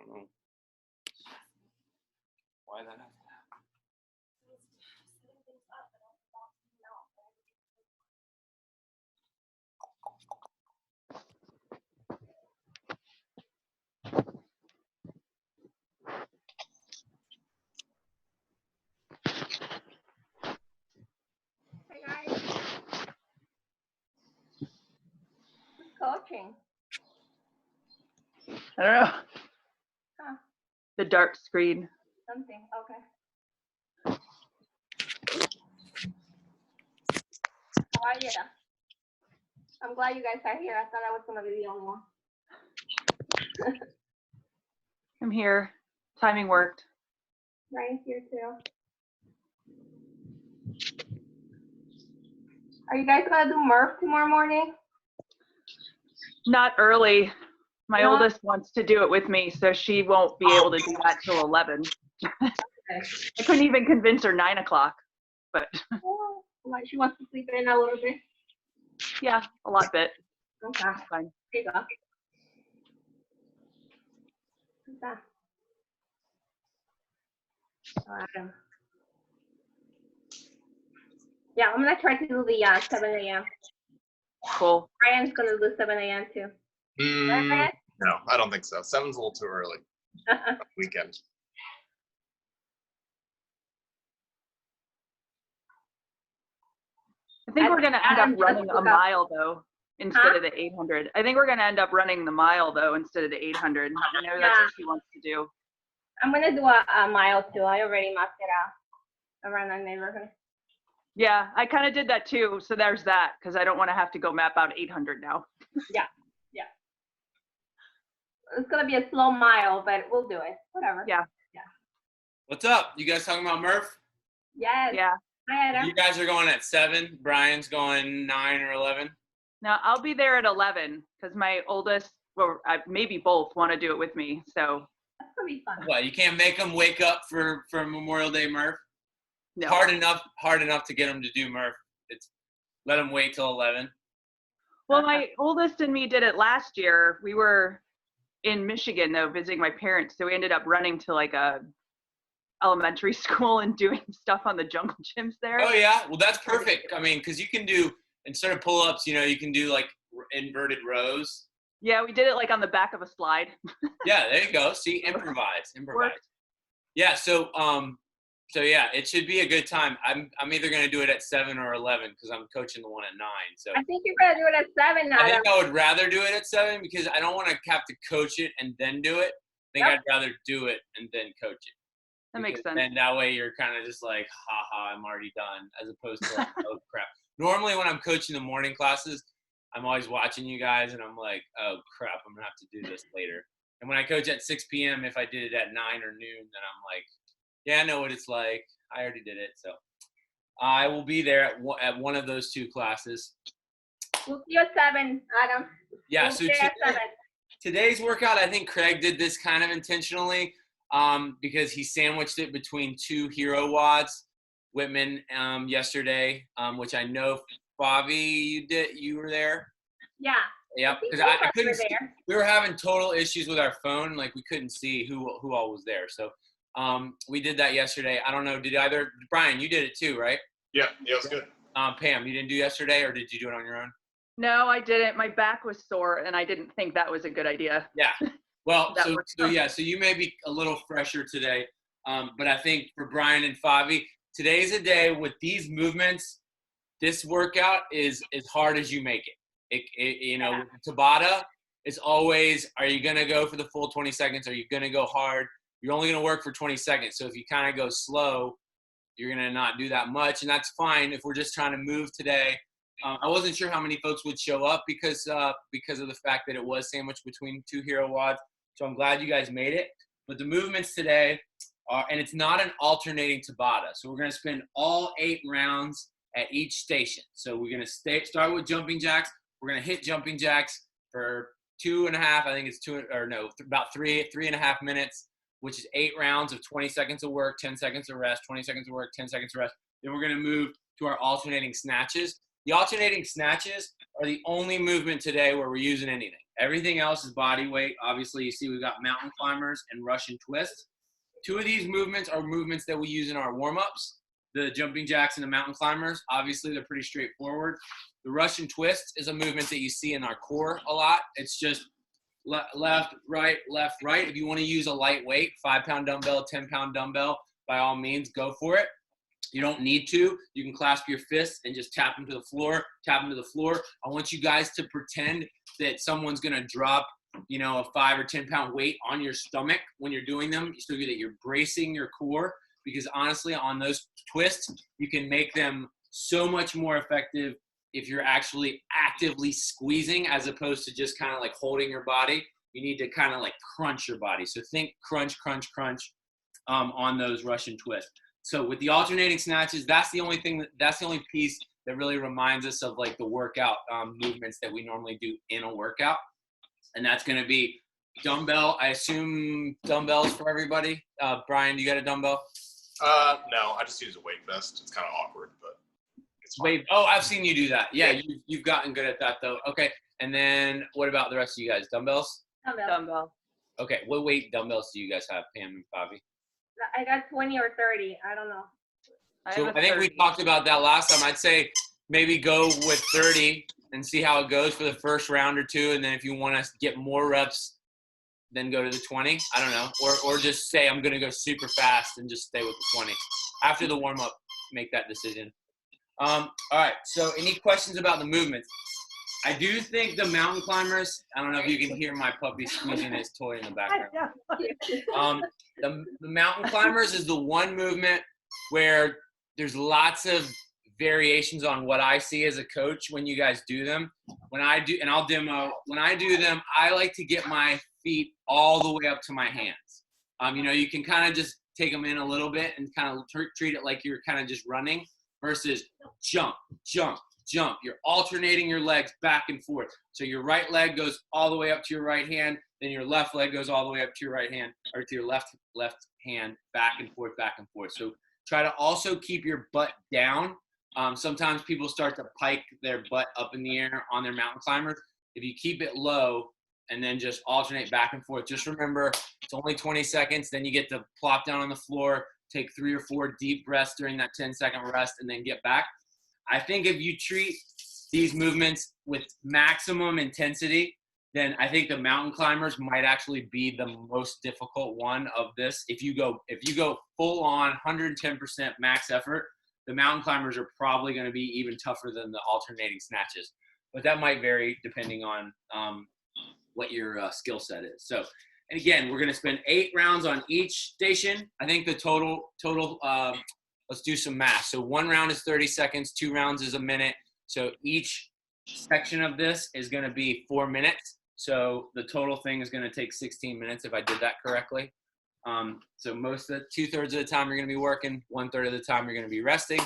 don't know why that happened. Hey guys. Who's coaching? I don't know. Huh. The dark screen. Something. Okay. How are you? I'm glad you guys are here. I thought I was gonna be the only one. I'm here. Timing worked. Ryan's here too. Are you guys gonna do Murph tomorrow morning? Not early. My No? oldest wants to do it with me, so she won't be able to do that till 11. Okay. I couldn't even convince her 9 o'clock, but Oh, like she wants to sleep in a little bit. yeah, a lot bit. Okay. It's fine. There you go. Okay. Yeah, I'm gonna try to do the 7 a.m. Cool. Ryan's gonna do 7 a.m. too. Right, No, I don't think so. 7's a little too early. Ryan? Weekend. I think we're going to end up Adam just running a woke up. mile though, instead Huh? of the 800. I think we're going to end up running the mile though, instead of the 800. I know that's Yeah. what she wants to do. I'm gonna do a mile too. I already mapped it out around the neighborhood. Yeah, I kind of did that too. So there's that, because I don't want to have to go map out 800 now. Yeah. It's gonna be a slow mile, but we'll do it. Whatever. Yeah. What's up? You guys talking about Murph? Yes. Yeah. Hi, Adam. You guys are going at 7. Brian's going 9 or 11. Now I'll be there at 11 because my oldest, well, maybe both want to do it with me. So That's gonna be fun. What? You can't make them wake up for Memorial Day Murph? no. Hard enough to get them to do Murph. Let them wait till 11. Well, my oldest and me did it last year. We were in Michigan though, visiting my parents. So we ended up running to like a elementary school and doing stuff on the jungle gyms there. Oh yeah, well that's perfect. I mean, because you can do, instead of pull-ups, you can do like inverted rows. Yeah, we did it like on the back of a slide. Yeah, there you go. See, improvise. Worked. Yeah, so yeah, it should be a good time. I'm either gonna do it at 7 or 11 because I'm coaching the one at 9. So I think you're gonna do it at 7 now. I think I would rather do it at 7 because I don't want to have to coach it and then do it. I think Yep. I'd rather do it and then coach it. That makes Because sense. then that way you're kind of just like, haha, I'm already done, as opposed to like, oh crap. Normally when I'm coaching the morning classes, I'm always watching you guys and I'm like, oh crap, I'm gonna have to do this later. And when I coach at 6 p.m., if I did it at 9 or noon, then I'm like, yeah, I know what it's like. I already did it. So I will be there at one of those 2 classes. We'll see you at 7, Adam. Yeah, We'll so see you at 7. today's workout, I think Craig did this kind of intentionally because he sandwiched it between 2 hero wads, Whitman, yesterday, which I know, Favi, you were there? Yeah. Yep, think because both of I us couldn't were see, there. we were having total issues with our phone, like we couldn't see who all was there. So we did that yesterday. I don't know, Brian, you did it too, right? Yeah, it was good. Pam, you didn't do yesterday, or did you do it on your own? No, I didn't. My back was sore and I didn't think that was a good idea. Yeah. Well, That so works. you may be a little fresher today, but I think for Brian and Favi, today's a day with these movements. This workout is as hard as you make it. Yeah. Tabata, it's always, are you gonna go for the full 20 seconds? Are you gonna go hard? You're only gonna work for 20 seconds. So if you kind of go slow, you're gonna not do that much, and that's fine if we're just trying to move today. I wasn't sure how many folks would show up because of the fact that it was sandwiched between 2 hero wads. So I'm glad you guys made it. But the movements today are, and it's not an alternating Tabata. So we're going to spend all 8 rounds at each station. So we're going to start with jumping jacks. We're going to hit jumping jacks for 2.5. I think it's about 3.5 minutes, which is 8 rounds of 20 seconds of work, 10 seconds of rest, 20 seconds of work, 10 seconds of rest. Then we're going to move to our alternating snatches. The alternating snatches are the only movement today where we're using anything. Everything else is body weight. Obviously, you see we've got mountain climbers and Russian twists. Two of these movements are movements that we use in our warm-ups. The jumping jacks and the mountain climbers, obviously they're pretty straightforward. The Russian twist is a movement that you see in our core a lot. It's just left, right, left, right. If you want to use a lightweight, 5-pound dumbbell, 10-pound dumbbell, by all means, go for it. You don't need to. You can clasp your fists and just tap them to the floor, tap them to the floor. I want you guys to pretend that someone's going to drop, you know, a 5 or 10-pound weight on your stomach when you're doing them, so that you're bracing your core, because honestly, on those twists, you can make them so much more effective if you're actually actively squeezing as opposed to just kind of like holding your body. You need to kind of like crunch your body. So think crunch, crunch, crunch on those Russian twists. So with the alternating snatches, that's the only piece that really reminds us of like the workout movements that we normally do in a workout. And that's going to be dumbbell. I assume dumbbells for everybody. Brian, do you got a dumbbell? No, I just use a weight vest. It's kind of awkward, but it's fine. Wait, oh, I've seen you do that. Yeah, you've gotten good at that though. Okay, and then what about the rest of you guys? Dumbbells? Dumbbell. Okay, what weight dumbbells do you guys have, Pam and Bobby? I got 20 or 30. I don't know. So I think we talked about that last time. I'd say maybe go with 30 and see how it goes for the first round or two, and then if you want to get more reps, then go to the 20. I don't know, or just say I'm going to go super fast and just stay with the 20. After the warm up, make that decision. All right. So any questions about the movements? I do think the mountain climbers. I don't know if you can hear my puppy squeezing his toy in the background. The mountain climbers is the one movement where there's lots of variations on what I see as a coach when you guys do them. When I do, and I'll demo, when I do them, I like to get my feet all the way up to my hands. You know, you can kind of just take them in a little bit and kind of treat it like you're kind of just running versus jump, jump, jump. You're alternating your legs back and forth. So your right leg goes all the way up to your right hand, then your left leg goes all the way up to your right hand, or to your left hand, back and forth, back and forth. So try to also keep your butt down. Sometimes people start to pike their butt up in the air on their mountain climbers. If you keep it low and then just alternate back and forth, just remember it's only 20 seconds. Then you get to plop down on the floor, take 3 or 4 deep breaths during that 10-second rest, and then get back. I think if you treat these movements with maximum intensity, then I think the mountain climbers might actually be the most difficult one of this. If you go full on 110% max effort, the mountain climbers are probably going to be even tougher than the alternating snatches. But that might vary depending on what your skill set is. So, and again, we're going to spend 8 rounds on each station. I think the total let's do some math. So 1 round is 30 seconds, 2 rounds is a minute. So each section of this is going to be 4 minutes. So the total thing is going to take 16 minutes if I did that correctly. So most of the 2/3 of the time you're going to be working, 1/3 of the time you're going to be resting.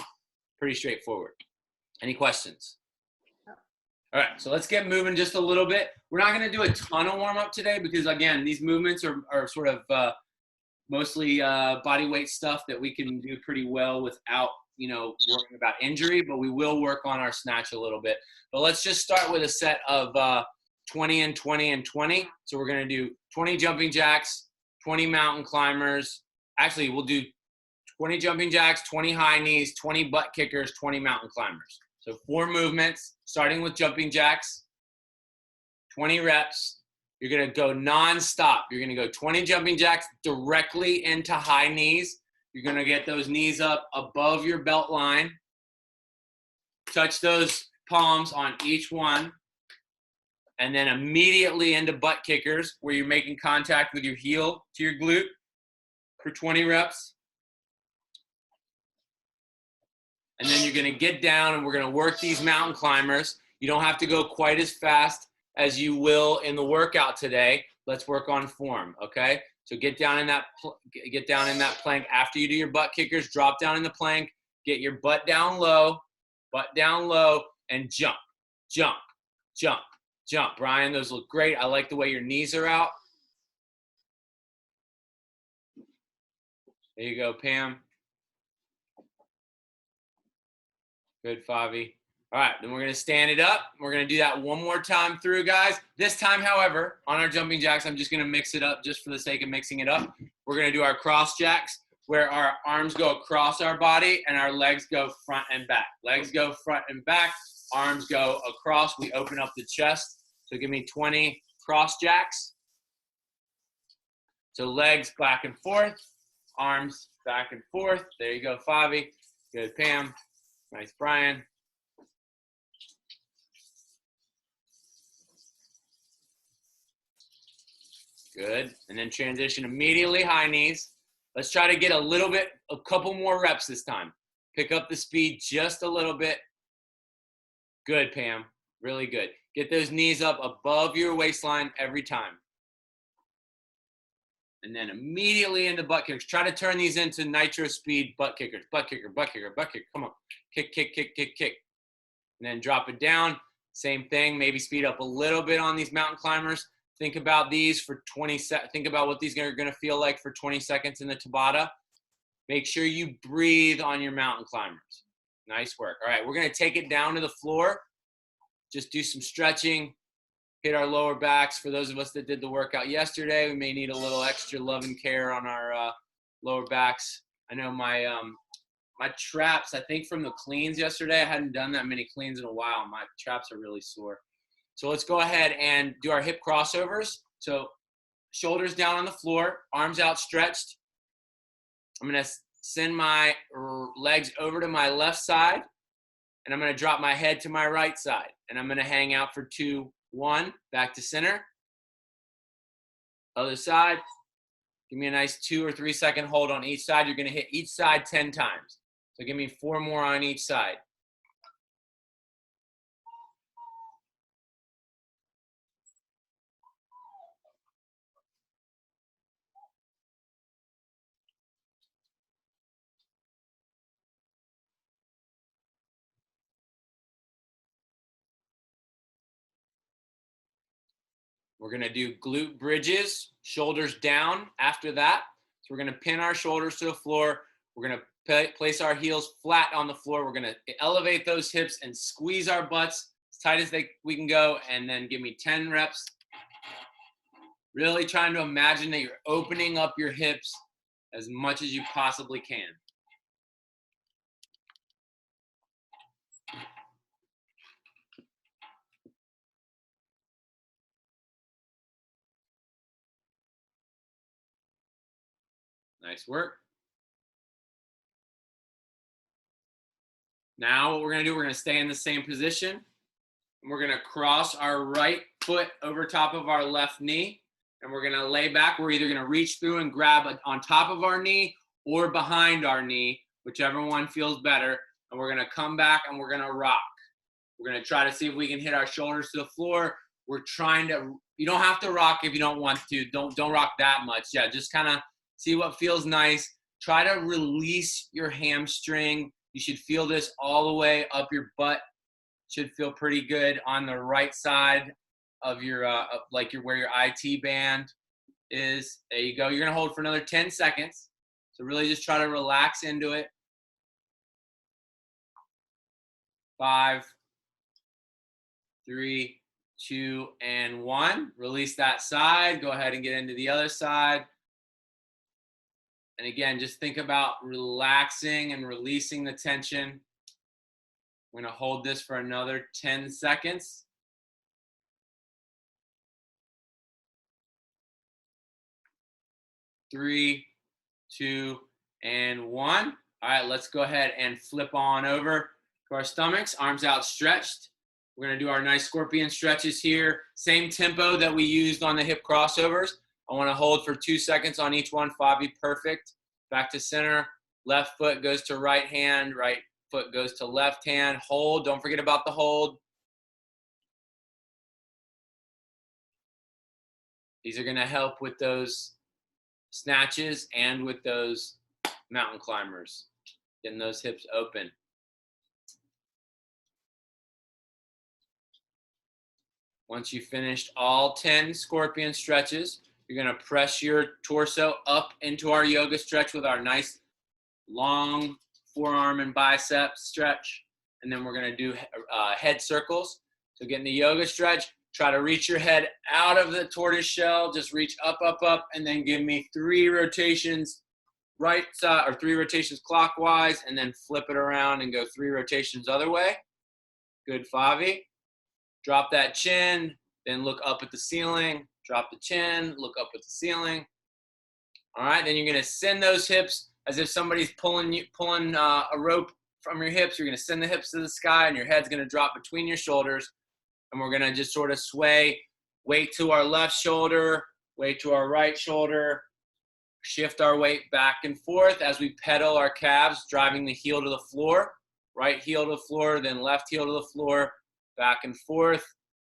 Pretty straightforward. Any questions? All right, so let's get moving just a little bit. We're not going to do a ton of warm up today because again, these movements are sort of mostly body weight stuff that we can do pretty well without, you know, worrying about injury, but we will work on our snatch a little bit. But let's just start with a set of 20 and 20 and 20. So we're going to do 20 jumping jacks, 20 mountain climbers. Actually, we'll do 20 jumping jacks, 20 high knees, 20 butt kickers, 20 mountain climbers. So 4 movements, starting with jumping jacks, 20 reps. You're going to go nonstop. You're going to go 20 jumping jacks directly into high knees. You're going to get those knees up above your belt line. Touch those palms on each one. And then immediately into butt kickers where you're making contact with your heel to your glute for 20 reps. And then you're going to get down and we're going to work these mountain climbers. You don't have to go quite as fast as you will in the workout today. Let's work on form, okay? So get down in that plank after you do your butt kickers. Drop down in the plank. Get your butt down low, and jump, jump, jump, jump. Brian, those look great. I like the way your knees are out. There you go, Pam. Good, Favi. All right, then we're gonna stand it up. We're gonna do that one more time through, guys. This time, however, on our jumping jacks, I'm just gonna mix it up just for the sake of mixing it up. We're gonna do our cross jacks where our arms go across our body and our legs go front and back. Legs go front and back, arms go across. We open up the chest. So give me 20 cross jacks. So legs back and forth, arms back and forth. There you go, Favi. Good, Pam. Nice, Brian. Good. And then transition immediately, high knees. Let's try to get a couple more reps this time. Pick up the speed just a little bit. Good, Pam. Really good. Get those knees up above your waistline every time. And then immediately into butt kickers. Try to turn these into nitro speed butt kickers. Butt kicker, butt kicker, butt kicker. Come on. Kick, kick, kick, kick, kick. And then drop it down. Same thing. Maybe speed up a little bit on these mountain climbers. Think about these for 20 seconds. Think about what these are going to feel like for 20 seconds in the Tabata. Make sure you breathe on your mountain climbers. Nice work. All right, we're going to take it down to the floor. Just do some stretching. Hit our lower backs. For those of us that did the workout yesterday, we may need a little extra love and care on our lower backs. I know my traps, I think from the cleans yesterday, I hadn't done that many cleans in a while. My traps are really sore. So let's go ahead and do our hip crossovers. So shoulders down on the floor, arms outstretched. I'm going to send my legs over to my left side, and I'm going to drop my head to my right side. And I'm going to hang out for 2, 1, back to center. Other side. Give me a nice 2 or 3 second hold on each side. You're going to hit each side 10 times. So give me 4 more on each side. We're going to do glute bridges, shoulders down after that. So we're going to pin our shoulders to the floor. We're going to place our heels flat on the floor. We're going to elevate those hips and squeeze our butts as tight as we can go. And then give me 10 reps. Really trying to imagine that you're opening up your hips as much as you possibly can. Nice work. Now what we're going to do, we're going to stay in the same position. And we're going to cross our right foot over top of our left knee. And we're going to lay back. We're either going to reach through and grab on top of our knee or behind our knee, whichever one feels better. And we're going to come back and we're going to rock. We're going to try to see if we can hit our shoulders to the floor. We're trying to, you don't have to rock if you don't want to. Don't rock that much. Yeah, just kind of see what feels nice. Try to release your hamstring. You should feel this all the way up your butt. Should feel pretty good on the right side of your, where your IT band is. There you go. You're going to hold for another 10 seconds. So really just try to relax into it. 5, 3, 2, and 1. Release that side. Go ahead and get into the other side. And again, just think about relaxing and releasing the tension. We're going to hold this for another 10 seconds. 3, 2, and 1. All right, let's go ahead and flip on over to our stomachs, arms outstretched. We're going to do our nice scorpion stretches here. Same tempo that we used on the hip crossovers. I want to hold for 2 seconds on each one. Fabi, perfect. Back to center. Left foot goes to right hand. Right foot goes to left hand. Hold. Don't forget about the hold. These are going to help with those snatches and with those mountain climbers. Getting those hips open. Once you've finished all 10 scorpion stretches, you're going to press your torso up into our yoga stretch with our nice long forearm and bicep stretch. and then we're gonna do head circles. So get in the yoga stretch, try to reach your head out of the tortoise shell, just reach up, up, up, and then give me 3 rotations right side, or 3 rotations clockwise, and then flip it around and go 3 rotations other way. Good, Favi. Drop that chin, then look up at the ceiling, drop the chin, look up at the ceiling. All right, then you're gonna send those hips as if somebody's pulling a rope from your hips. You're gonna send the hips to the sky, and your head's gonna drop between your shoulders. And we're gonna just sort of sway, weight to our left shoulder, weight to our right shoulder, shift our weight back and forth as we pedal our calves, driving the heel to the floor, right heel to the floor, then left heel to the floor, back and forth.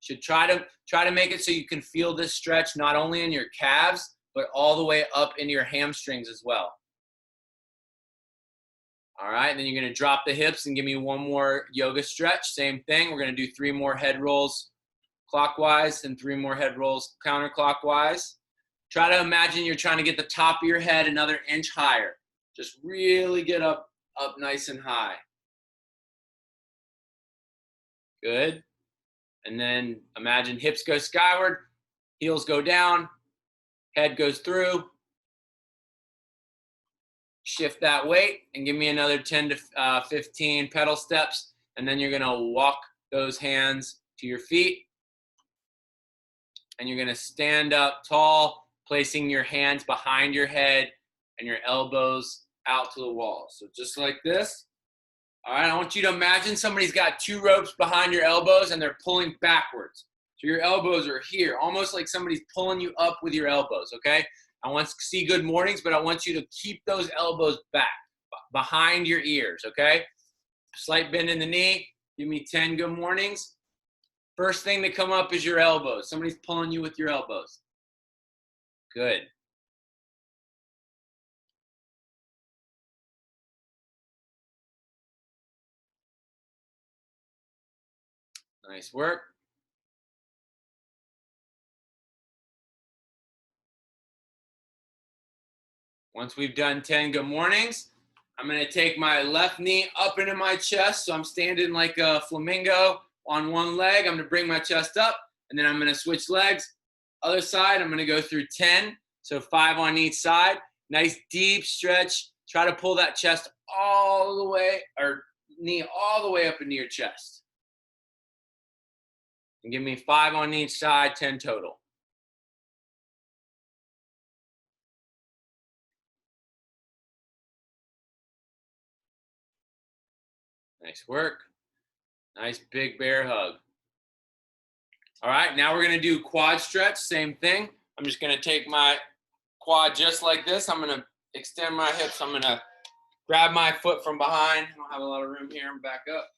Should try to make it so you can feel this stretch not only in your calves, but all the way up into your hamstrings as well. All right, then you're gonna drop the hips and give me 1 more yoga stretch. Same thing, we're gonna do 3 more head rolls clockwise and 3 more head rolls counterclockwise. Try to imagine you're trying to get the top of your head another inch higher. Just really get up nice and high. Good. And then imagine hips go skyward, heels go down, head goes through. Shift that weight and give me another 10 to 15 pedal steps. And then you're gonna walk those hands to your feet. And you're gonna stand up tall, placing your hands behind your head and your elbows out to the wall. So just like this. All right, I want you to imagine somebody's got 2 ropes behind your elbows and they're pulling backwards. So your elbows are here, almost like somebody's pulling you up with your elbows, okay? I want to see good mornings, but I want you to keep those elbows back, behind your ears, okay? Slight bend in the knee, give me 10 good mornings. First thing to come up is your elbows. Somebody's pulling you with your elbows. Good. Nice work. Once we've done 10 good mornings, I'm gonna take my left knee up into my chest. So I'm standing like a flamingo on one leg. I'm gonna bring my chest up, and then I'm gonna switch legs. Other side, I'm gonna go through 10. So 5 on each side. Nice deep stretch. Try to pull that chest all the way, or knee all the way up into your chest. And give me 5 on each side, 10 total. Nice work. Nice big bear hug. All right, now we're gonna do quad stretch, same thing. I'm just gonna take my quad just like this. I'm gonna extend my hips. I'm gonna grab my foot from behind. I don't have a lot of room here, and back up.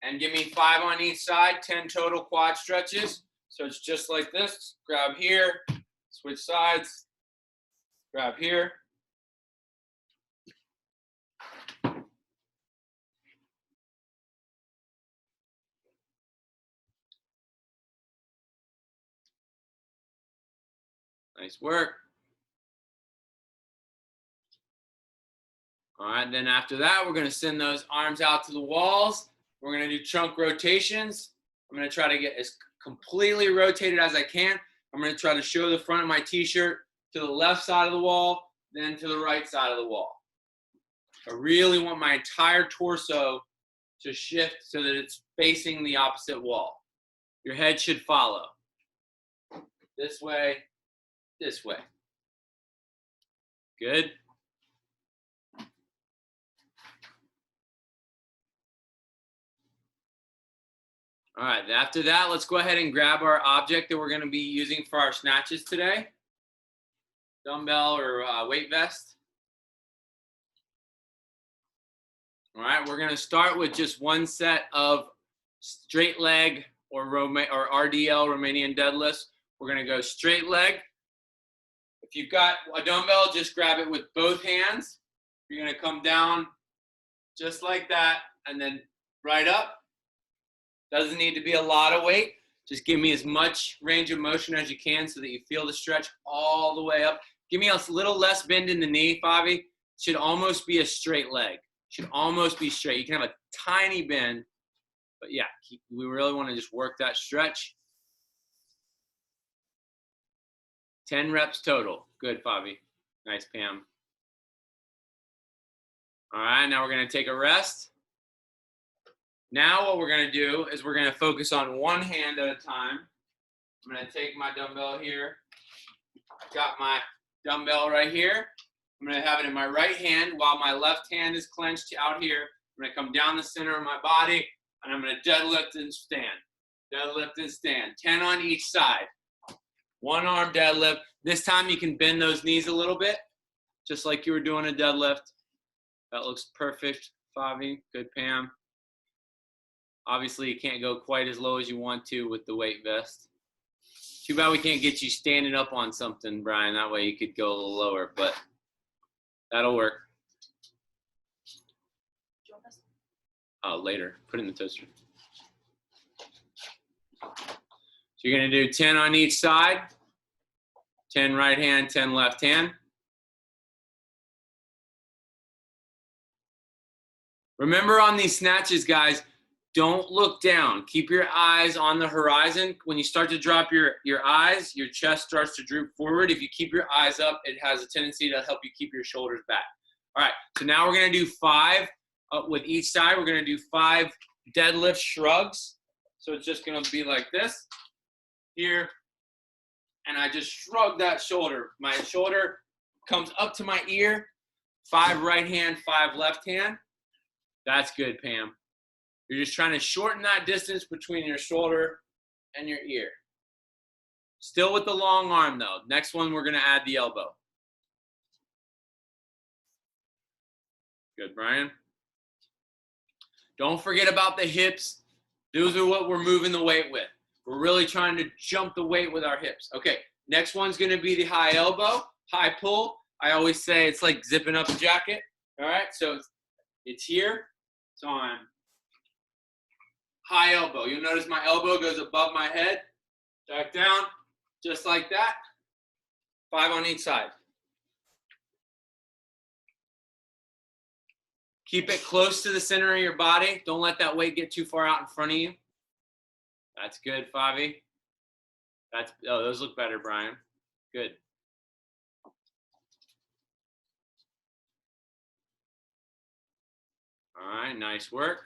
And give me 5 on each side, 10 total quad stretches. So it's just like this. Grab here, switch sides, grab here. Nice work. All right, then after that, we're gonna send those arms out to the walls. We're gonna do trunk rotations. I'm gonna try to get as completely rotated as I can. I'm gonna try to show the front of my t-shirt to the left side of the wall, then to the right side of the wall. I really want my entire torso to shift so that it's facing the opposite wall. Your head should follow. This way, this way. Good. All right, after that, let's go ahead and grab our object that we're gonna be using for our snatches today. Dumbbell or weight vest. All right, we're gonna start with just 1 set of straight leg or RDL, Romanian deadlifts. We're gonna go straight leg. If you've got a dumbbell, just grab it with both hands. You're gonna come down just like that and then right up. Doesn't need to be a lot of weight. Just give me as much range of motion as you can so that you feel the stretch all the way up. Give me a little less bend in the knee, Favi. Should almost be a straight leg. Should almost be straight. You can have a tiny bend, but yeah, we really want to just work that stretch. 10 reps total. Good, Fabi. Nice, Pam. All right, now we're going to take a rest. Now what we're going to do is we're going to focus on one hand at a time. I'm going to take my dumbbell here. I've got my dumbbell right here. I'm going to have it in my right hand while my left hand is clenched out here. I'm going to come down the center of my body, and I'm going to deadlift and stand. Deadlift and stand. 10 on each side. One arm deadlift. This time you can bend those knees a little bit, just like you were doing a deadlift. That looks perfect, Fabi. Good, Pam. Obviously, you can't go quite as low as you want to with the weight vest. Too bad we can't get you standing up on something, Brian. That way you could go a little lower, but that'll work. Later. Put it in the toaster. So you're going to do 10 on each side. 10 right hand, 10 left hand. Remember on these snatches, guys, don't look down. Keep your eyes on the horizon. When you start to drop your eyes, your chest starts to droop forward. If you keep your eyes up, it has a tendency to help you keep your shoulders back. All right, so now we're going to do 5 with each side. We're going to do 5 deadlift shrugs. So it's just going to be like this, here, and I just shrug that shoulder. My shoulder comes up to my ear. 5 right hand, 5 left hand. That's good, Pam. You're just trying to shorten that distance between your shoulder and your ear. Still with the long arm, though. Next one, we're going to add the elbow. Good, Brian. Don't forget about the hips. Those are what we're moving the weight with. We're really trying to jump the weight with our hips. Okay, next one's going to be the high elbow, high pull. I always say it's like zipping up a jacket. All right, so it's here. It's on high elbow. You'll notice my elbow goes above my head, back down, just like that. 5 on each side. Keep it close to the center of your body. Don't let that weight get too far out in front of you. That's good, Fabi. Oh, those look better, Brian. Good. All right, nice work.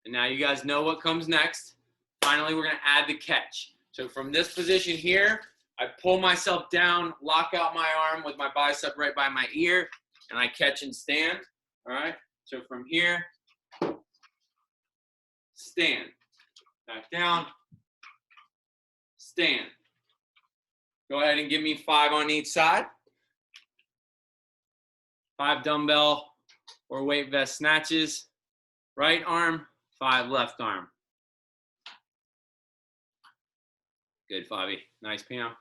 And now you guys know what comes next. Finally, we're going to add the catch. So from this position here, I pull myself down, lock out my arm with my bicep right by my ear, and I catch and stand. All right, so from here, stand. Back down, stand. Go ahead and give me 5 on each side. 5 dumbbell or weight vest snatches. Right arm, 5 left arm. Good, Fabi. Nice, Pam.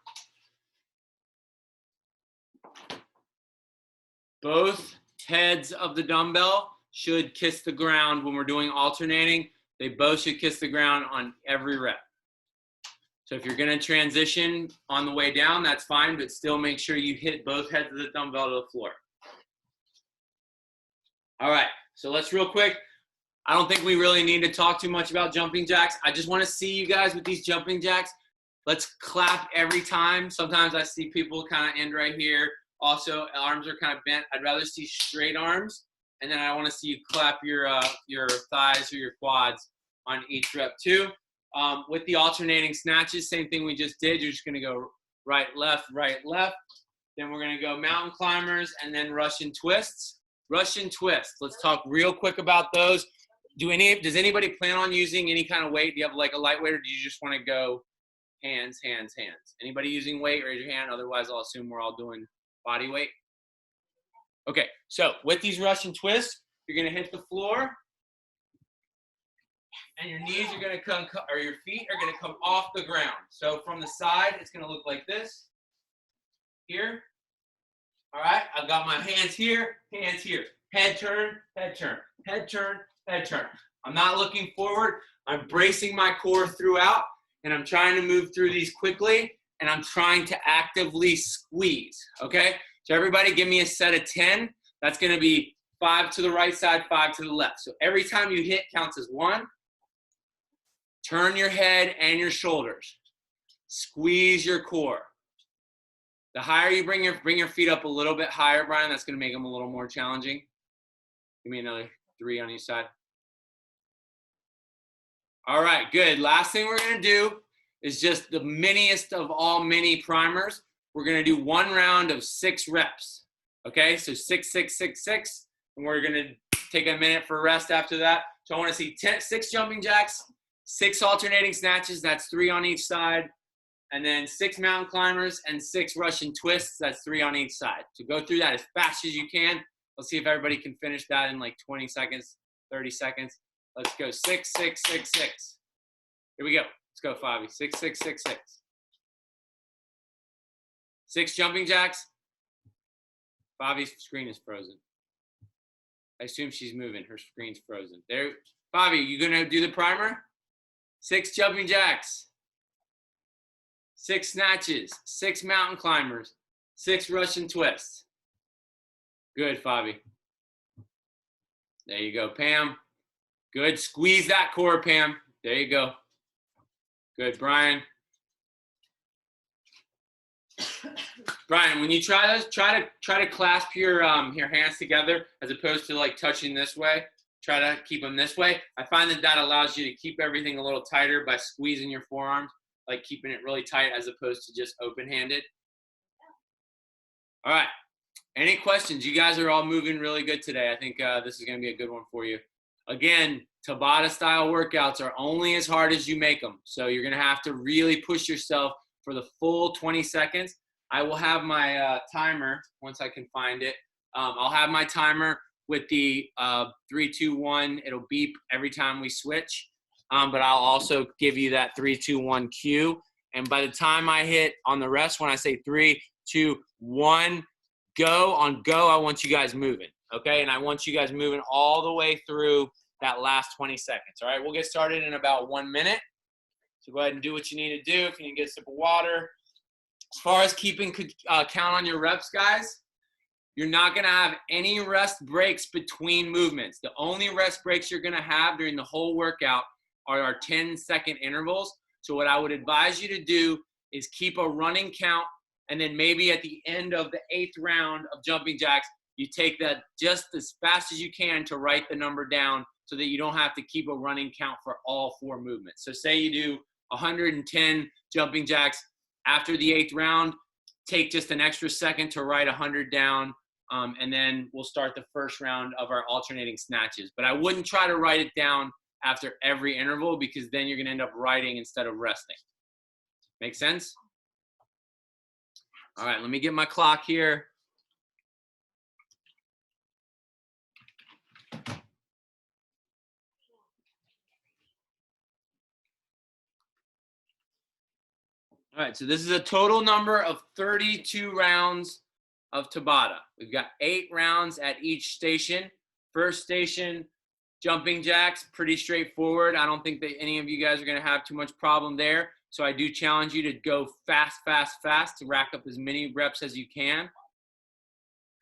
Both heads of the dumbbell should kiss the ground when we're doing alternating. They both should kiss the ground on every rep. So if you're going to transition on the way down, that's fine, but still make sure you hit both heads of the dumbbell to the floor. All right, so let's real quick. I don't think we really need to talk too much about jumping jacks. I just want to see you guys with these jumping jacks. Let's clap every time. Sometimes I see people kind of end right here. Also, arms are kind of bent. I'd rather see straight arms, and then I want to see you clap your thighs or your quads on each rep too. With the alternating snatches, same thing we just did. You're just going to go right, left, right, left. Then we're going to go mountain climbers and then Russian twists. Russian twists. Let's talk real quick about those. Does anybody plan on using any kind of weight? Do you have like a light weight, or do you just want to go hands, hands, hands? Anybody using weight, raise your hand. Otherwise, I'll assume we're all doing body weight. Okay, so with these Russian twists, you're going to hit the floor, and your knees are going to come, or your feet are going to come off the ground. So from the side, it's going to look like this. Here. All right, I've got my hands here, head turn, head turn, head turn, head turn. I'm not looking forward. I'm bracing my core throughout, and I'm trying to move through these quickly, and I'm trying to actively squeeze, okay? So everybody give me a set of 10. That's going to be 5 to the right side, 5 to the left. So every time you hit counts as 1. Turn your head and your shoulders. Squeeze your core. The higher you bring your feet up a little bit higher, Brian, that's going to make them a little more challenging. Give me another 3 on each side. All right, good. Last thing we're going to do is just the miniest of all mini primers. We're going to do 1 round of 6 reps. Okay, so 6, 6, 6, 6. And we're going to take a minute for rest after that. So I want to see 6 jumping jacks, 6 alternating snatches. That's 3 on each side. And then 6 mountain climbers and 6 Russian twists. That's 3 on each side. So go through that as fast as you can. Let's see if everybody can finish that in like 20 seconds, 30 seconds. Let's go 6, 6, 6, 6. Here we go. Let's go, Fabi. 6, 6, 6, 6. 6 jumping jacks. Fabi's screen is frozen. I assume she's moving. Her screen's frozen. There, Fabi, you gonna do the primer? 6 jumping jacks. 6 snatches. 6 mountain climbers. 6 Russian twists. Good, Fabi. There you go, Pam. Good. Squeeze that core, Pam. There you go. Good, Brian. Brian, when you try those, try to clasp your hands together as opposed to like touching this way. Try to keep them this way. I find that allows you to keep everything a little tighter by squeezing your forearms, like keeping it really tight as opposed to just open-handed. All right. Any questions? You guys are all moving really good today. I think this is going to be a good one for you. Again, Tabata style workouts are only as hard as you make them. So you're going to have to really push yourself for the full 20 seconds. I will have my timer once I can find it. I'll have my timer with the 3, 2, 1. It'll beep every time we switch. But I'll also give you that 3, 2, 1 cue. And by the time I hit on the rest, when I say 3, 2, 1, go, on go, I want you guys moving. Okay, and I want you guys moving all the way through that last 20 seconds. All right, we'll get started in about 1 minute. So go ahead and do what you need to do. If you need to get a sip of water. As far as keeping count on your reps, guys, you're not going to have any rest breaks between movements. The only rest breaks you're going to have during the whole workout are our 10-second intervals. So what I would advise you to do is keep a running count, and then maybe at the end of the 8th round of jumping jacks, you take that just as fast as you can to write the number down so that you don't have to keep a running count for all 4 movements. So say you do 110 jumping jacks. After the 8th round, take just an extra second to write 100 down, and then we'll start the first round of our alternating snatches. But I wouldn't try to write it down after every interval because then you're going to end up writing instead of resting. Make sense? All right, let me get my clock here. All right, so this is a total number of 32 rounds of Tabata. We've got 8 rounds at each station. First station, jumping jacks, pretty straightforward. I don't think that any of you guys are going to have too much problem there. So I do challenge you to go fast, fast, fast to rack up as many reps as you can.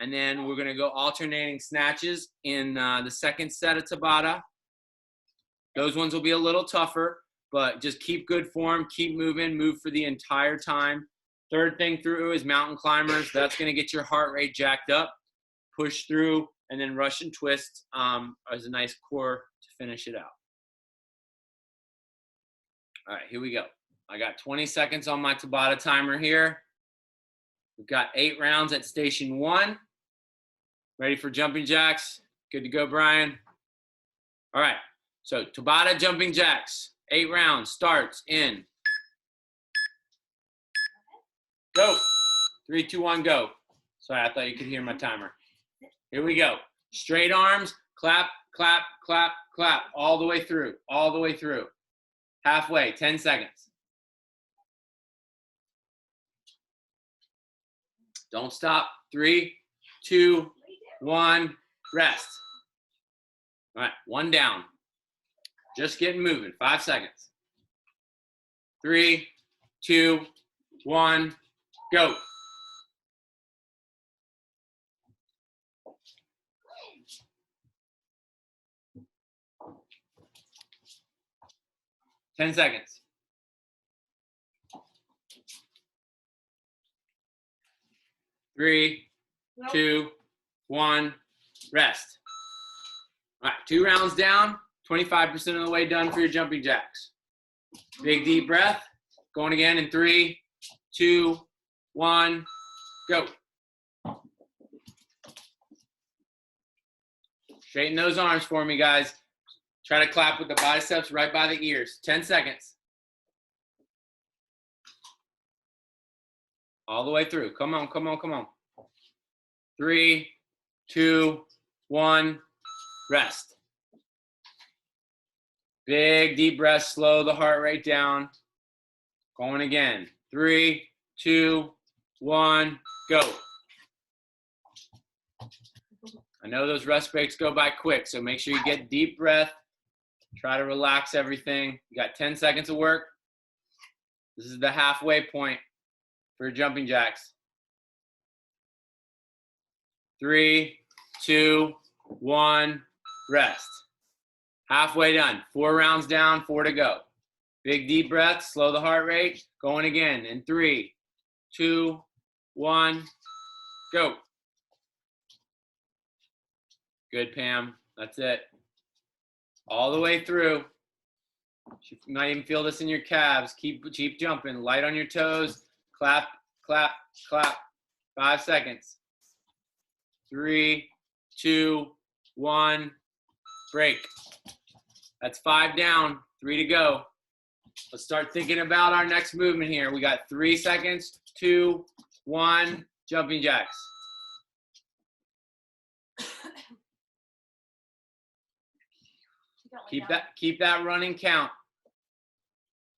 And then we're going to go alternating snatches in the second set of Tabata. Those ones will be a little tougher. But just keep good form, keep moving, move for the entire time. Third thing through is mountain climbers. That's going to get your heart rate jacked up. Push through, and then Russian twists as a nice core to finish it out. All right, here we go. I got 20 seconds on my Tabata timer here. We've got 8 rounds at station 1. Ready for jumping jacks? Good to go, Brian. All right, so Tabata jumping jacks. 8 rounds starts in. Go. 3, 2, 1, go. Sorry, I thought you could hear my timer. Here we go. Straight arms, clap, clap, clap, clap, all the way through, all the way through. Halfway, 10 seconds. Don't stop. 3, 2, 1, rest. All right, 1 down. Just getting moving. 5 seconds. 3, 2, 1, go. 10 seconds. 3, Nope. 2, 1, rest. All right, 2 rounds down, 25% of the way done for your jumping jacks. Big deep breath. Going again in 3, 2, 1, go. Straighten those arms for me, guys. Try to clap with the biceps right by the ears. 10 seconds. All the way through. Come on, come on, come on. 3, 2, 1, rest. Big deep breath, slow the heart rate down. Going again. 3, 2, 1, go. I know those rest breaks go by quick, so make sure you get deep breath. Try to relax everything. You got 10 seconds of work. This is the halfway point for your jumping jacks. 3, 2, 1, rest. Halfway done. 4 rounds down, 4 to go. Big deep breath, slow the heart rate. Going again in 3, 2, 1, go. Good, Pam. That's it. All the way through. You might even feel this in your calves. Keep jumping. Light on your toes. Clap, clap, clap. 5 seconds. 3, 2, 1, break. That's 5 down, 3 to go. Let's start thinking about our next movement here. We got 3 seconds, 2, 1, jumping jacks. Keep that running count.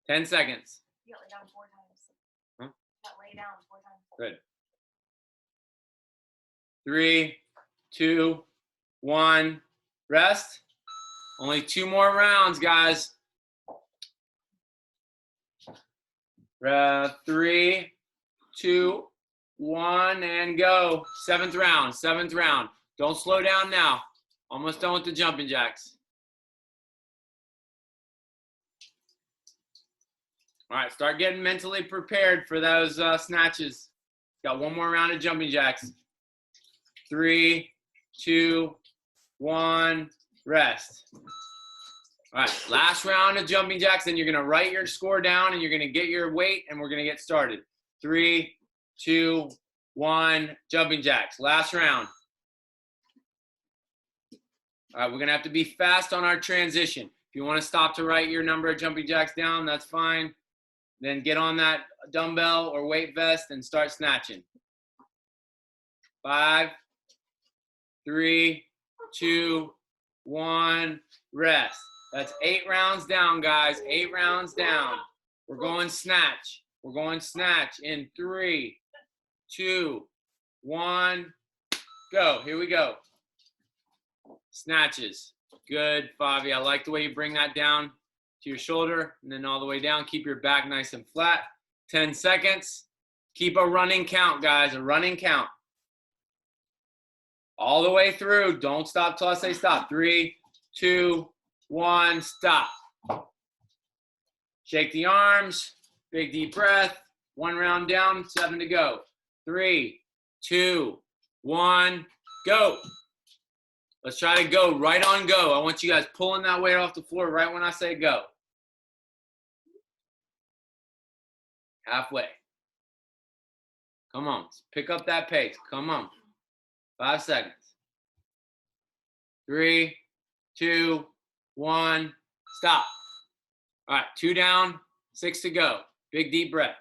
10 seconds. You got lay down 4 times. Huh? Got lay down 4 times. Good. 3, 2, 1, rest. Only 2 more rounds, guys. 3, 2, 1, and go. 7th round, 7th round. Don't slow down now. Almost done with the jumping jacks. All right, start getting mentally prepared for those snatches. Got 1 more round of jumping jacks. 3, 2, 1, rest. All right, last round of jumping jacks, then you're gonna write your score down and you're gonna get your weight and we're gonna get started. 3, 2, 1, jumping jacks, last round. All right, we're gonna have to be fast on our transition. If you wanna stop to write your number of jumping jacks down, that's fine. Then get on that dumbbell or weight vest and start snatching. 5, 3, 2, 1, rest. That's 8 rounds down, guys. 8 rounds down. We're going snatch. We're going snatch in 3, 2, 1, go. Here we go. Snatches. Good, Favi. I like the way you bring that down to your shoulder and then all the way down. Keep your back nice and flat. 10 seconds. Keep a running count, guys. A running count. All the way through. Don't stop till I say stop. 3, 2, 1, stop. Shake the arms. Big deep breath. 1 round down, 7 to go. 3, 2, 1, go. Let's try to go right on go. I want you guys pulling that weight off the floor right when I say go. Halfway. Come on. Pick up that pace. Come on. 5 seconds. 3, 2, 1, stop. All right, 2 down, 6 to go. Big deep breath.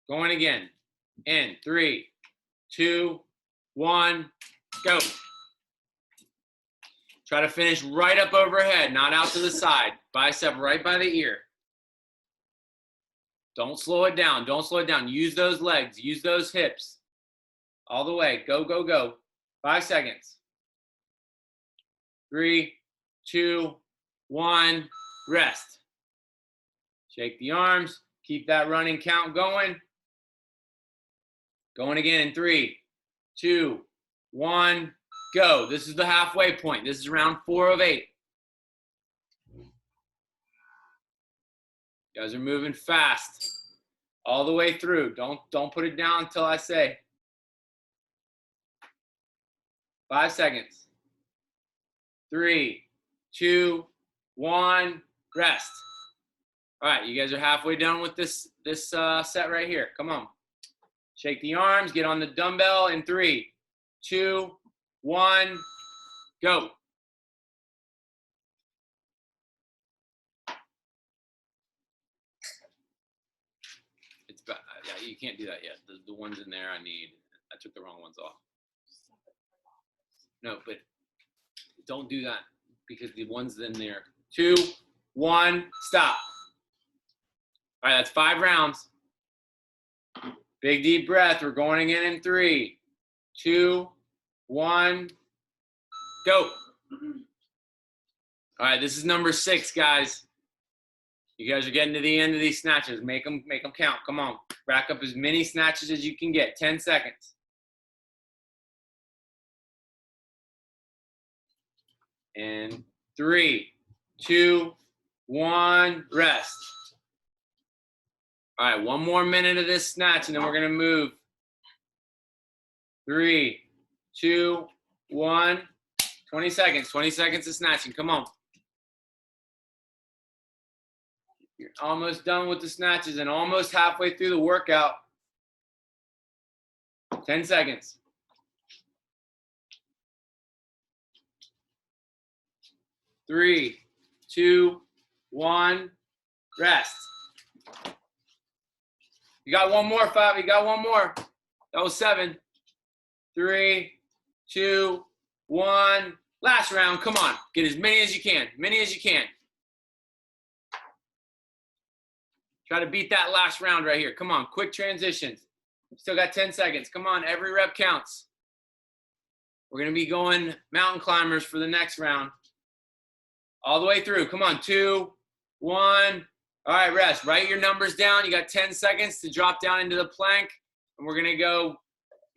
Going again. In 3, 2, 1, go. Try to finish right up overhead, not out to the side. Bicep right by the ear. Don't slow it down. Don't slow it down. Use those legs. Use those hips. All the way. Go, go, go. 5 seconds. 3, 2, 1, rest. Shake the arms. Keep that running count going. Going again in 3, 2, 1, go. This is the halfway point. This is round 4 of 8. You guys are moving fast. All the way through. Don't put it down until I say. 5 seconds. 3, 2, 1, rest. All right, you guys are halfway done with this set right here. Come on. Shake the arms, get on the dumbbell in 3, 2, 1, go. It's bad. Yeah, you can't do that yet. The ones in there I took the wrong ones off. No, but don't do that because the ones in there. 2, 1, stop. All right, that's 5 rounds. Big deep breath. We're going again in 3, 2, 1, go. All right, this is number 6, guys. You guys are getting to the end of these snatches. Make them count. Come on. Rack up as many snatches as you can get. 10 seconds. And 3, 2, 1, rest. All right, 1 more minute of this snatch, and then we're gonna move. 3, 2, 1, 20 seconds. 20 seconds of snatching. Come on. You're almost done with the snatches and almost halfway through the workout. 10 seconds. 3, 2, 1, rest. You got 1 more, 5. You got 1 more. That was 7. 3, 2, 1. Last round. Come on. Get as many as you can. Many as you can. Try to beat that last round right here. Come on. Quick transitions. Still got 10 seconds. Come on. Every rep counts. We're going to be going mountain climbers for the next round. All the way through. Come on. 2, 1. All right, rest. Write your numbers down. You got 10 seconds to drop down into the plank. And we're going to go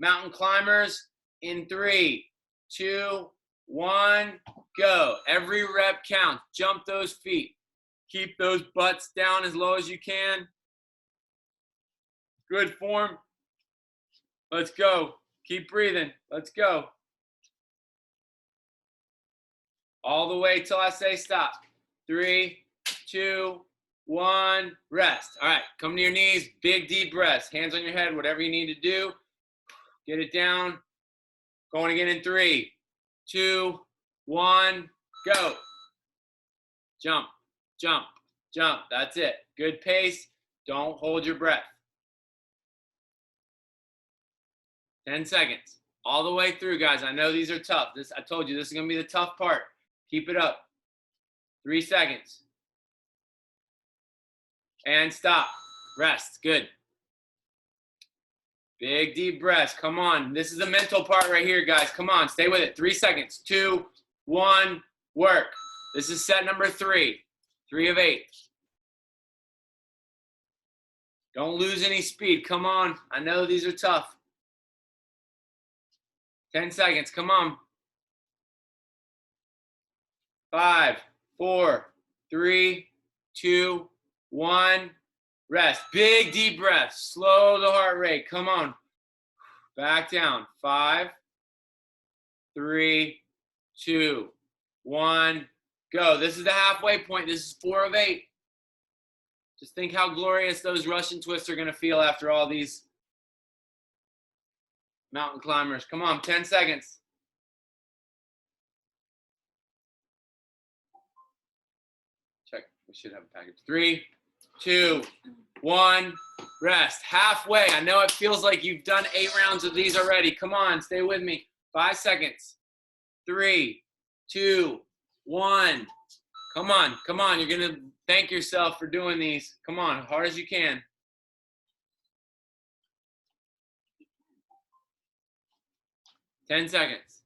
mountain climbers in 3, 2, 1, go. Every rep counts. Jump those feet. Keep those butts down as low as you can. Good form. Let's go. Keep breathing. Let's go. All the way till I say stop. 3, 2, 1, rest. All right, come to your knees, big deep breaths. Hands on your head, whatever you need to do. Get it down. Going again in 3, 2, 1, go. Jump, jump, jump. That's it. Good pace. Don't hold your breath. 10 seconds. All the way through, guys. I know these are tough. I told you this is going to be the tough part. Keep it up. 3 seconds. And stop. Rest. Good. Big deep breaths. Come on. This is the mental part right here, guys. Come on. Stay with it. 3 seconds. 2, 1, work. This is set number 3. 3 of 8. Don't lose any speed. Come on. I know these are tough. 10 seconds. Come on. 5, 4, 3, 2, 1. Rest. Big deep breath. Slow the heart rate. Come on. Back down. 5, 3, 2, 1. Go. This is the halfway point. This is 4 of 8. Just think how glorious those Russian twists are going to feel after all these mountain climbers. Come on. 10 seconds. Check. We should have a package. 3, 2, 1. Rest. Halfway. I know it feels like you've done 8 rounds of these already. Come on. Stay with me. 5 seconds. 3, 2, 1. Come on. Come on. You're going to thank yourself for doing these. Come on. As hard as you can. 10 seconds.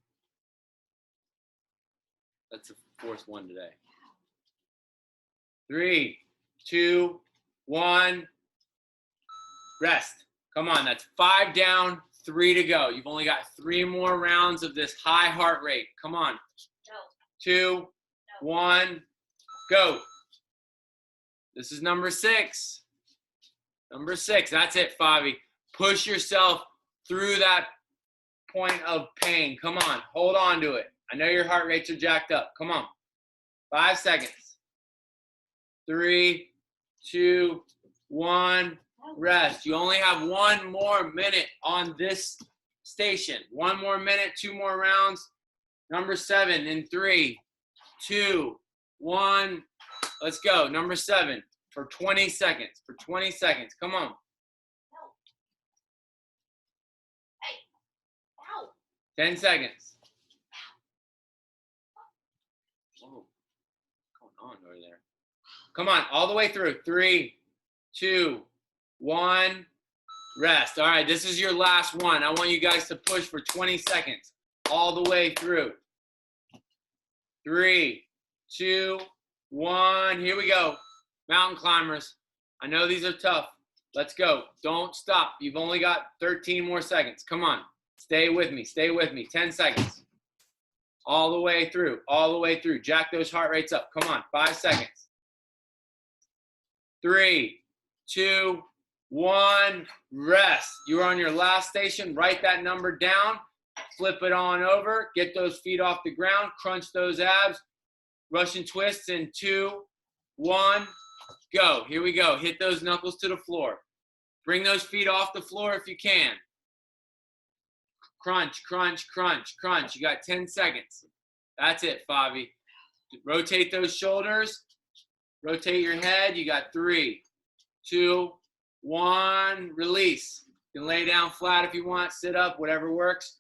That's the 4th one today. 3, 2, 1. Rest. Come on. That's 5 down, 3 to go. You've only got 3 more rounds of this high heart rate. Come on. 2, 1, go. This is number 6. Number 6. That's it, Favi. Push yourself through that point of pain. Come on. Hold on to it. I know your heart rates are jacked up. Come on. 5 seconds. 3, 2, 1. Rest. You only have 1 more minute on this station. 1 more minute, 2 more rounds. Number 7 in 3, 2, 1. Let's go. Number 7 for 20 seconds. For 20 seconds. Come on. 10 seconds. Whoa. What's going on over there? Come on. All the way through. 3, 2, 1. Rest. All right. This is your last one. I want you guys to push for 20 seconds. All the way through. 3, 2, 1. Here we go. Mountain climbers. I know these are tough. Let's go. Don't stop. You've only got 13 more seconds. Come on. Stay with me. Stay with me. 10 seconds. All the way through. All the way through. Jack those heart rates up. Come on. 5 seconds. 3, 2, 1. Rest. You're on your last station. Write that number down. Flip it on over. Get those feet off the ground. Crunch those abs. Russian twists in 2, 1. Go. Here we go. Hit those knuckles to the floor. Bring those feet off the floor if you can. Crunch, crunch, crunch, crunch. You got 10 seconds. That's it, Favi. Rotate those shoulders. Rotate your head. You got 3, 2, 1. Release. You can lay down flat if you want. Sit up, whatever works.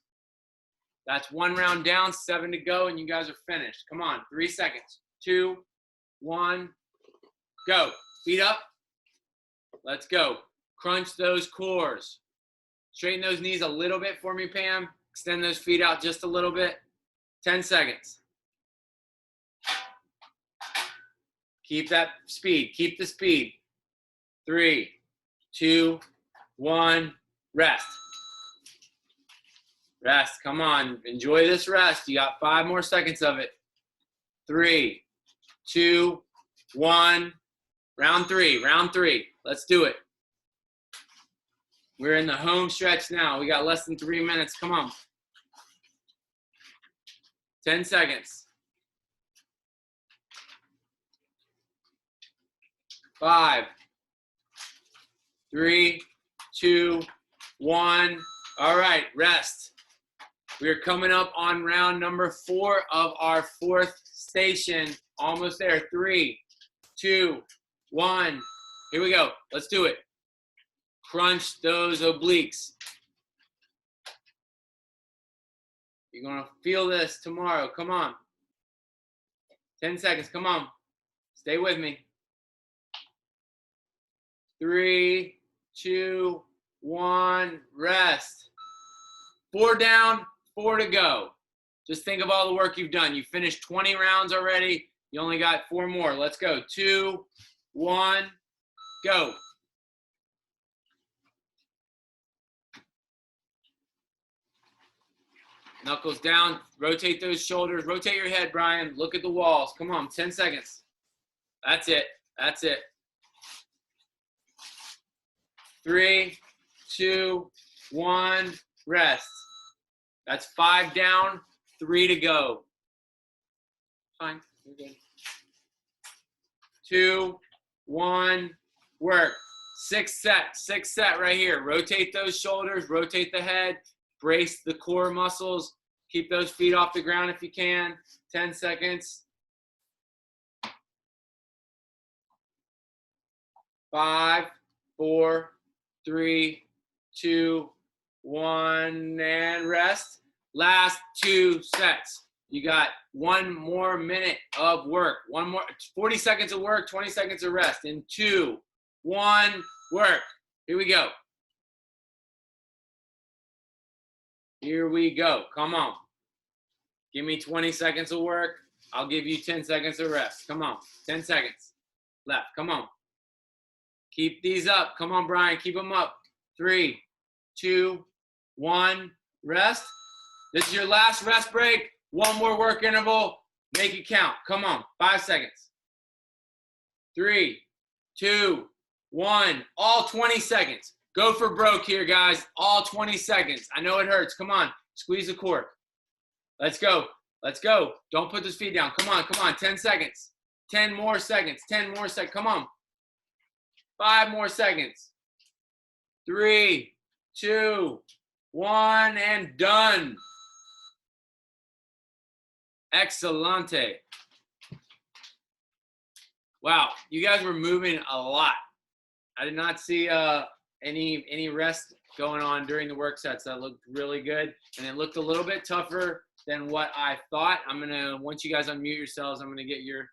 That's 1 round down, 7 to go, and you guys are finished. Come on, 3 seconds. 2, 1. Go. Feet up. Let's go. Crunch those cores. Straighten those knees a little bit for me, Pam. Extend those feet out just a little bit. 10 seconds. Keep that speed. Keep the speed. 3, 2, 1. Rest. Rest. Come on. Enjoy this rest. You got 5 more seconds of it. 3, 2, 1. Round 3. Round 3. Let's do it. We're in the home stretch now. We got less than 3 minutes. Come on. 10 seconds. 5, 3, 2, 1. All right, rest. We're coming up on round number 4 of our 4th station. Almost there. 3, 2, 1. Here we go. Let's do it. Crunch those obliques. You're going to feel this tomorrow. Come on. 10 seconds. Come on. Stay with me. 3, 2, 1. Rest. 4 down, 4 to go. Just think of all the work you've done. You finished 20 rounds already. You only got 4 more. Let's go. 2, 1, go. Knuckles down. Rotate those shoulders. Rotate your head, Brian. Look at the walls. Come on. 10 seconds. That's it. That's it. 3, 2, 1. Rest. That's 5 down, 3 to go. Fine. You're good. 2, 1. Work. 6 set. 6 set right here. Rotate those shoulders. Rotate the head. Brace the core muscles. Keep those feet off the ground if you can. 10 seconds. 5, 4, 3, 2, 1, and rest. Last 2 sets. You got 1 more minute of work. 40 seconds of work, 20 seconds of rest. In 2, 1, work. Here we go. Here we go. Come on. Give me 20 seconds of work. I'll give you 10 seconds of rest. Come on. 10 seconds left. Come on. Keep these up. Come on, Brian. Keep them up. 3, 2, 1. Rest. This is your last rest break. 1 more work interval. Make it count. Come on. 5 seconds. 3, 2, 1. All 20 seconds. Go for broke here, guys. All 20 seconds. I know it hurts. Come on. Squeeze the core. Let's go. Let's go. Don't put those feet down. Come on. Come on. 10 seconds. 10 more seconds. 10 more seconds. Come on. 5 more seconds. 3, 2, 1, and done. Excelente. Wow, you guys were moving a lot. I did not see any rest going on during the work sets. That looked really good, and it looked a little bit tougher than what I thought. Once you guys unmute yourselves, I'm gonna get your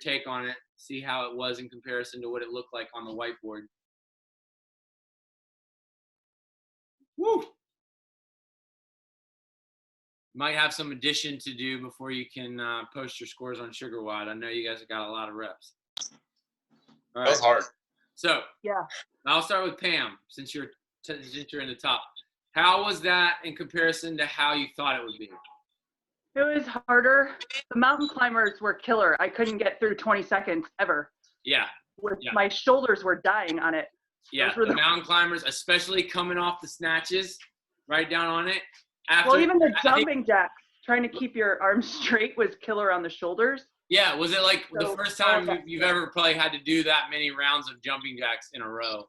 take on it, see how it was in comparison to what it looked like on the whiteboard. Woo! Might have some addition to do before you can post your scores on SugarWOD. I know you guys have got a lot of reps. All right. That was hard. So Yeah. I'll start with Pam, since you're in the top. How was that in comparison to how you thought it would be? It was harder. The mountain climbers were killer. I couldn't get through 20 seconds ever. Yeah. My shoulders were dying on it. Yeah, the mountain climbers, especially coming off the snatches, right down on it. Well, even the jumping jacks, trying to keep your arms straight was killer on the shoulders. Yeah, was it like the first time you've ever probably had to do that many rounds of jumping jacks in a row?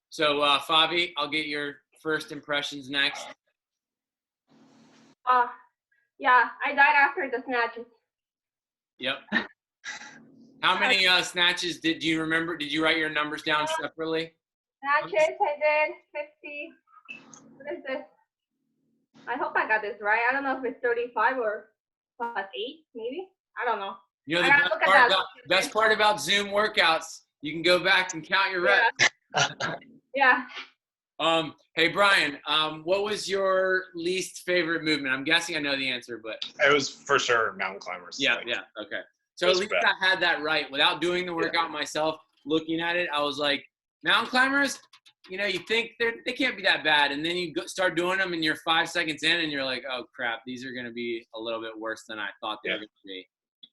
So Fabi, I'll get your first impressions next. Yeah, I died after the snatches. Yep. How many snatches did you remember? Did you write your numbers down separately? Snatches, I did 50. What is this? I hope I got this right. I don't know if it's 35 or +8, maybe. I don't know. You know, the best part about Zoom workouts, you can go back and count your reps. Yeah. Hey Brian, what was your least favorite movement? I'm guessing I know the answer, but it was for sure mountain climbers. Yeah, okay. So at least I had that right without doing the workout myself. Looking at it, I was like, mountain climbers, you think they can't be that bad, and then you start doing them, and you're 5 seconds in, and you're like, oh crap, these are going to be a little bit worse than I thought they were going to be.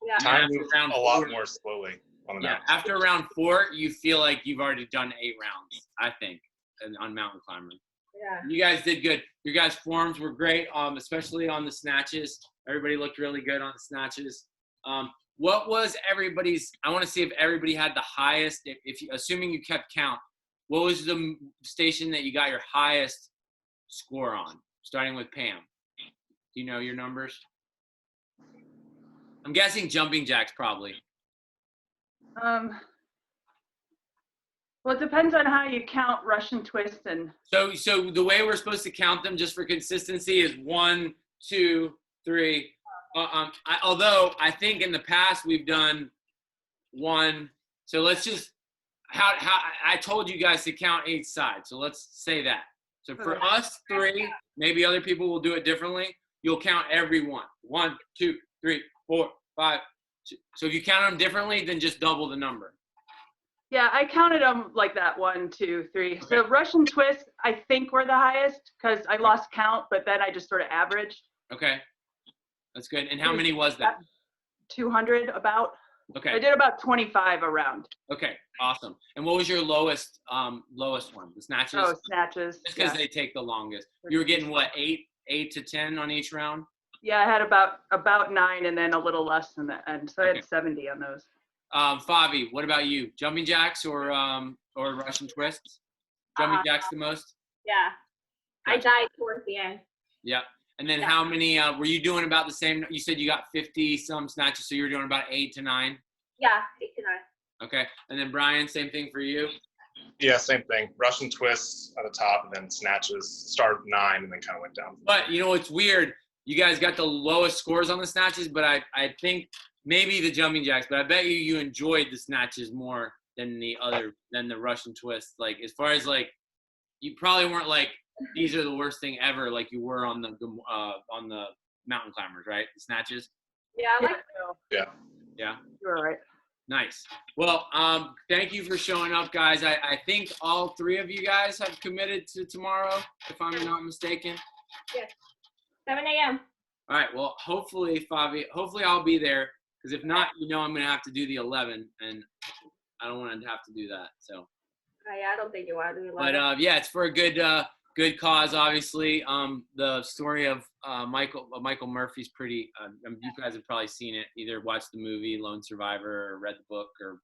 Yeah. Time moves a lot more slowly on the mountain. After round 4, you feel like you've already done 8 rounds, I think, on mountain climbing. Yeah. You guys did good. Your guys' forms were great, especially on the snatches. Everybody looked really good on the snatches. What was everybody's? I want to see if everybody had the highest. If you, assuming you kept count, what was the station that you got your highest score on? Starting with Pam. Do you know your numbers? I'm guessing jumping jacks probably. Well, it depends on how you count Russian twist and. So the way we're supposed to count them, just for consistency, is 1, 2, 3. Although I think in the past we've done 1. So let's just how I told you guys to count each side. So let's say that. So for us 3, maybe other people will do it differently. You'll count every one. 1, 2, 3, 4, 5. 6. So if you count them differently, then just double the number. Yeah, I counted them like that. 1, 2, 3. Okay. So Russian twist, I think were the highest because I lost count, but then I just sort of averaged. Okay, that's good. And how many was that? 200 about. Okay. I did about 25 a round. Okay, awesome. And what was your lowest one? The snatches? Oh, snatches. Just because they take the longest. You were getting what, 8 to 10 on each round? Yeah, I had about 9 and then a little less than the end. So I had 70 on those. Fabi, what about you? Jumping jacks or Russian twists? Jumping jacks the most? Yeah. Gotcha. I died towards the end. Yeah. And then how many were you doing about the same? You said you got 50 some snatches, so you were doing about 8 to 9? Yeah, 8 to 9. Okay. And then Brian, same thing for you? Yeah, same thing. Russian twists at the top, and then snatches started 9 and then kind of went down. But you know what's weird? You guys got the lowest scores on the snatches, but I think maybe the jumping jacks, but I bet you enjoyed the snatches more than the Russian twist. Like as far as like, you probably weren't like, these are the worst thing ever, like you were on the mountain climbers, right? The snatches. Yeah, I like Yeah. Yeah. You're right. Nice. Well, thank you for showing up, guys. I think all 3 of you guys have committed to tomorrow, if I'm not mistaken. Yes. 7 a.m. All right. Well, hopefully, Fabi, I'll be there. Because if not, I'm going to have to do the 11. And I don't want to have to do that. So. Yeah, I don't think you want to do it. But yeah, it's for a good cause. Obviously, the story of Michael Murphy's pretty. You guys have probably seen it, either watched the movie Lone Survivor or read the book or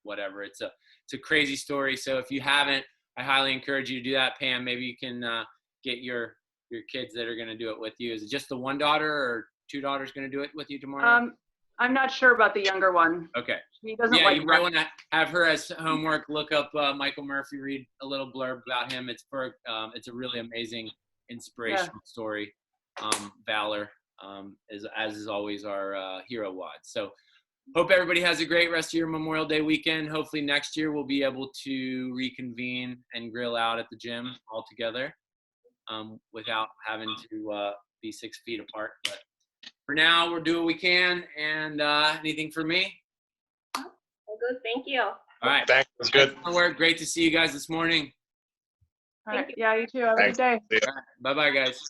whatever. It's a crazy story. So if you haven't, I highly encourage you to do that. Pam, maybe you can get your kids that are going to do it with you. Is it just the one daughter or two daughters going to do it with you tomorrow? I'm not sure about the younger one. Okay. He doesn't Yeah, like you might want to have her as homework. Look up Michael Murphy, read a little blurb about him. It's a really amazing, inspirational story. Valor, as is always our hero watch. So, hope everybody has a great rest of your Memorial Day weekend. Hopefully next year we'll be able to reconvene and grill out at the gym all together, without having to be 6 feet apart. But for now, we'll do what we can. And anything for me? Good, thank you. All right. Thanks. It was good. Work. Great to see you guys this morning. All right. Yeah, you too. Have a good day. See ya. Bye-bye, guys.